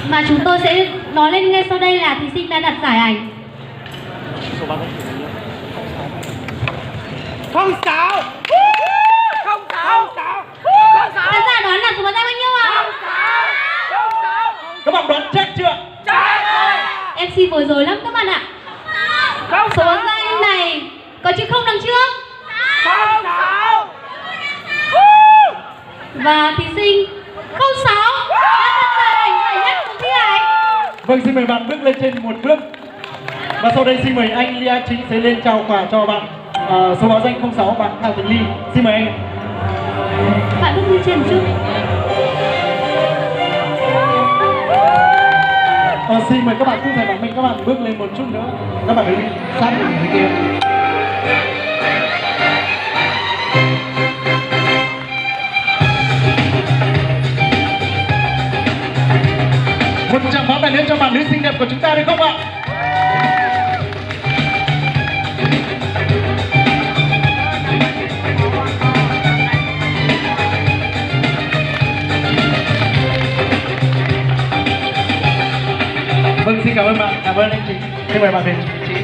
mà chúng tôi sẽ nói lên ngay sau đây là thí sinh đã đạt giải ảnh. Không sáu. Không sáu. Khán giả đoán là số báo danh bao nhiêu ạ? Các bạn đoán chắc chưa? MC vừa rồi lắm các bạn ạ. Số báo danh này có chữ không đằng trước. Và thí sinh 06 đã đạt giải nhất cuộc thi ảnh. Vâng, xin mời bạn bước lên trên một bước. Và sau đây xin mời anh Lia Chính sẽ lên trao quà cho bạn số báo danh 06 bạn Thảo Tình Ly. Xin mời anh. Bạn bước lên trên một chút. Xin mời các bạn cùng thầy bằng mình, các bạn bước lên một chút nữa. Các bạn đứng sát bên dưới kia. Một tràng pháo tay nữa cho bạn nữ xinh đẹp của chúng ta được không ạ? Vâng, xin cảm ơn bạn, cảm ơn anh chị. Xin mời bạn về chị.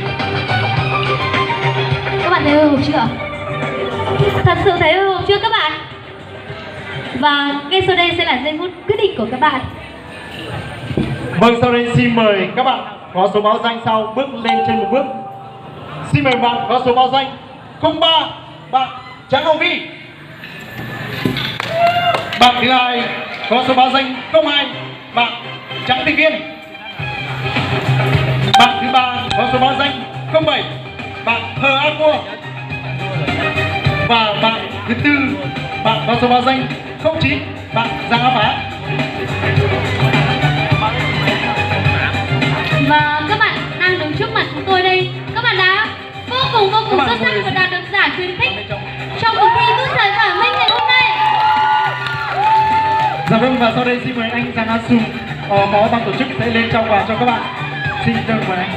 Các bạn thấy hồi hộp chưa? Thật sự thấy hồi hộp chưa các bạn? Và ngay sau đây sẽ là giây phút quyết định của các bạn. Vâng, sau đây xin mời các bạn có số báo danh sau bước lên trên một bước. Xin mời bạn có số báo danh 03, bạn Tráng Hồng Vi. Bạn thứ hai có số báo danh 02, bạn Tráng Thị Viên. Bạn thứ ba có số báo danh 07, bạn Hờ A Cua. Và bạn thứ tư, bạn có số báo danh 09, bạn Giang Á Phá. Và các bạn đang đứng trước mặt chúng tôi đây. Các bạn đã vô cùng xuất sắc và đạt được giải khuyến khích trong cuộc thi Bước Thời Khởi Minh ngày hôm nay. Dạ vâng, và sau đây xin mời anh Giang Á Sùng, phó ban tổ chức sẽ lên trao quà cho các bạn. Xin được mời anh.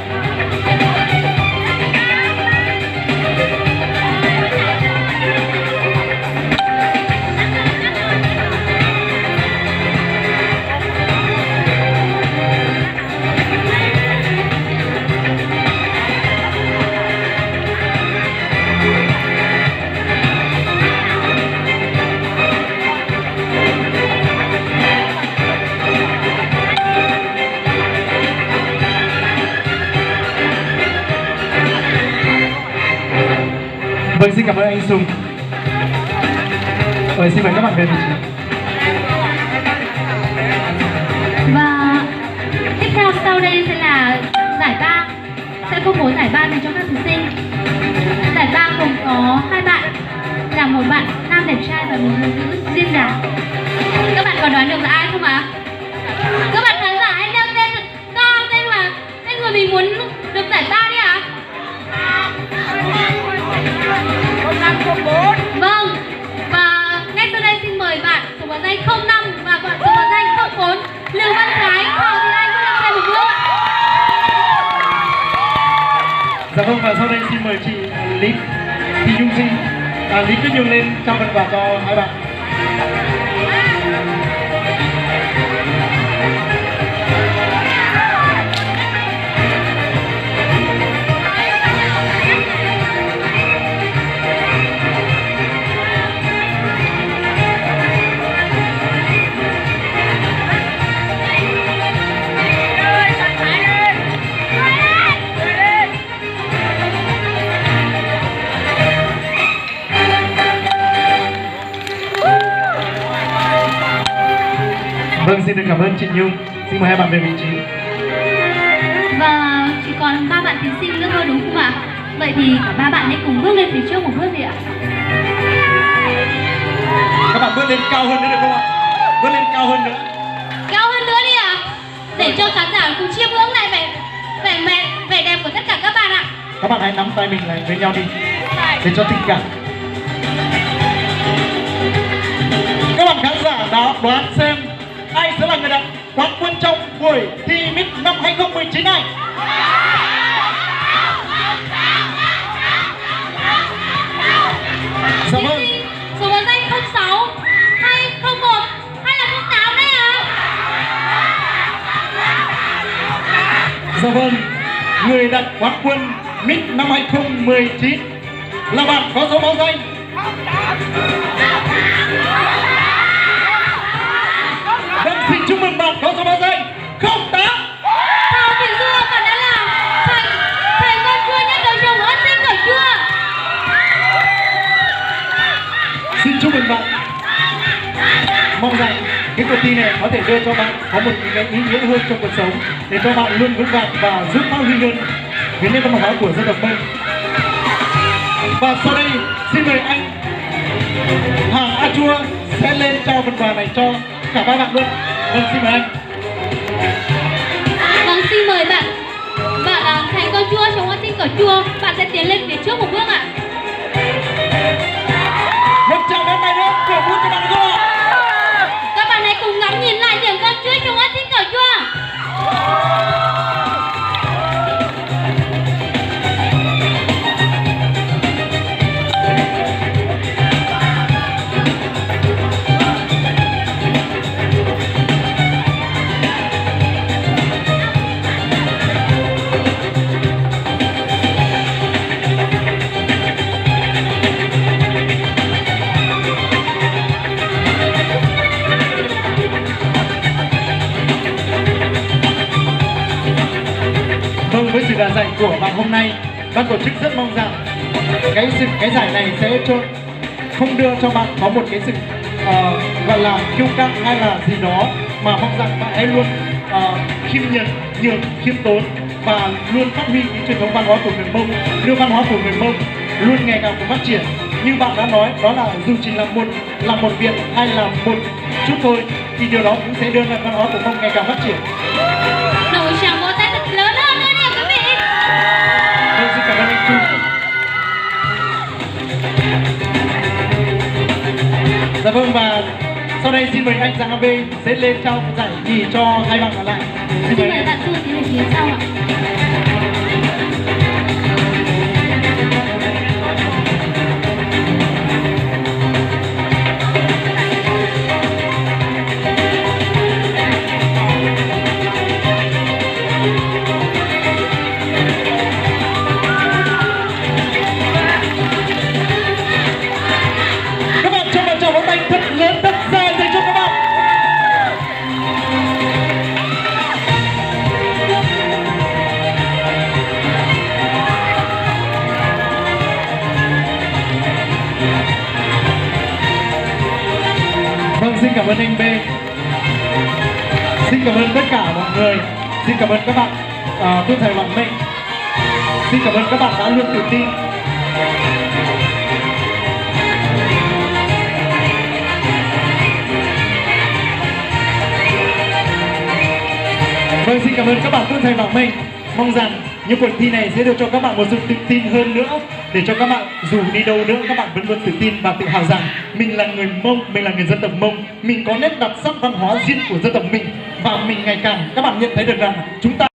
Vâng, xin cảm ơn anh Sùng. Xin mời các bạn về vị trí. Và tiếp theo sau đây sẽ là giải ba. Sẽ công bố giải ba dành cho các thí sinh. Giải ba gồm có hai bạn, là một bạn nam đẹp trai và một người nữ duyên dáng. Các bạn có đoán được là ai không ạ? Các bạn khán giả hãy nêu tên to tên mà tên người mình muốn được giải ba đi ạ. Vâng, và ngay sau đây xin mời bạn số báo danh 05 và bạn số báo danh 04 Lưu Văn Thái, Thảo Thị Anh bước lên trên một bước. Dạ vâng, và sau đây xin mời chị Lý Thị Nhung Sinh, Lý Tuyết Nhung lên trao phần quà cho hai bạn. Vâng, xin được cảm ơn chị Nhung. Xin mời hai bạn về vị trí. Và chỉ còn ba bạn thí sinh nữa thôi đúng không ạ? Vậy thì cả ba bạn hãy cùng bước lên phía trước một bước gì ạ? Các bạn bước lên cao hơn nữa được không ạ? Bước lên cao hơn nữa. Cao hơn nữa đi ạ. Để cho khán giả cùng chiêm ngưỡng lại vẻ đẹp của tất cả các bạn ạ. Các bạn hãy nắm tay mình lại với nhau đi, để cho tình cảm. Các bạn khán giả đã đoán xem ai sẽ là người đạt quán quân trong buổi thi Miss năm 2019 này? Dạ vâng. Số báo danh 06 hay 01 hay là 08 đấy ạ? Dạ vâng, người đạt quán quân Miss năm 2019 là bạn có số báo danh vâng, xin chúc mừng bạn có số báo danh 08. Thảo Thủy Dương, bạn đã là thành con cua nhất đầu trồng ớt xinh cởi chưa? Xin chúc mừng bạn. Mong rằng cái cuộc thi này có thể đưa cho bạn có một cái ý nghĩa hơn trong cuộc sống, để cho bạn luôn vững vàng và giúp phát huy hơn cái nét văn hóa của dân tộc Mông. Và sau đây xin mời anh Hàng A Chua sẽ lên trao phần quà này cho cả ba bạn luôn. Vâng, xin mời anh. Vâng, xin mời bạn thành con chua trồng ớt xinh cởi chua, bạn sẽ tiến lên phía trước một bước ạ. Một tràng pháo tay nữa, cổ vũ cho bạn được không ạ? Các bạn hãy cùng ngắm nhìn lại điểm con chua trồng ớt xinh cởi chua. Vâng, với sự đà dạy của bạn hôm nay, ban tổ chức rất mong rằng cái giải này sẽ không đưa cho bạn có một cái sự gọi là kiêu căng hay là gì đó, mà mong rằng bạn hãy luôn khiêm nhường, khiêm tốn và luôn phát huy những truyền thống văn hóa của người Mông, đưa văn hóa của người Mông luôn ngày càng phát triển. Như bạn đã nói, đó là dù chỉ là một việc hay là một chút thôi, thì điều đó cũng sẽ đưa lại văn hóa của Mông ngày càng phát triển. Nổi tràng vỗ tay thật lớn hơn nữa nè quý vị. Vâng, xin cảm ơn anh Trung. Dạ vâng, và sau đây xin mời anh Giang AB sẽ lên trao giải nhì cho hai bạn còn lại. Xin Xin mời mời anh. bạn Thu tiến về phía sau ạ. Các bạn cho một tràng pháo tay thật lớn, thật dài dành cho các bạn. Vâng, xin cảm ơn anh B. Xin cảm ơn tất cả mọi người. Xin cảm ơn các bạn tôi thầy bạn Minh. Xin cảm ơn các bạn đã luôn tự tin. Vâng, xin cảm ơn các bạn tôi thầy bạn Minh. Mong rằng những cuộc thi này sẽ đưa cho các bạn một sự tự tin hơn nữa, để cho các bạn dù đi đâu nữa các bạn vẫn luôn tự tin và tự hào rằng mình là người Mông, mình là người dân tộc Mông, mình có nét đặc sắc văn hóa riêng của dân tộc mình, và mình ngày càng các bạn nhận thấy được rằng chúng ta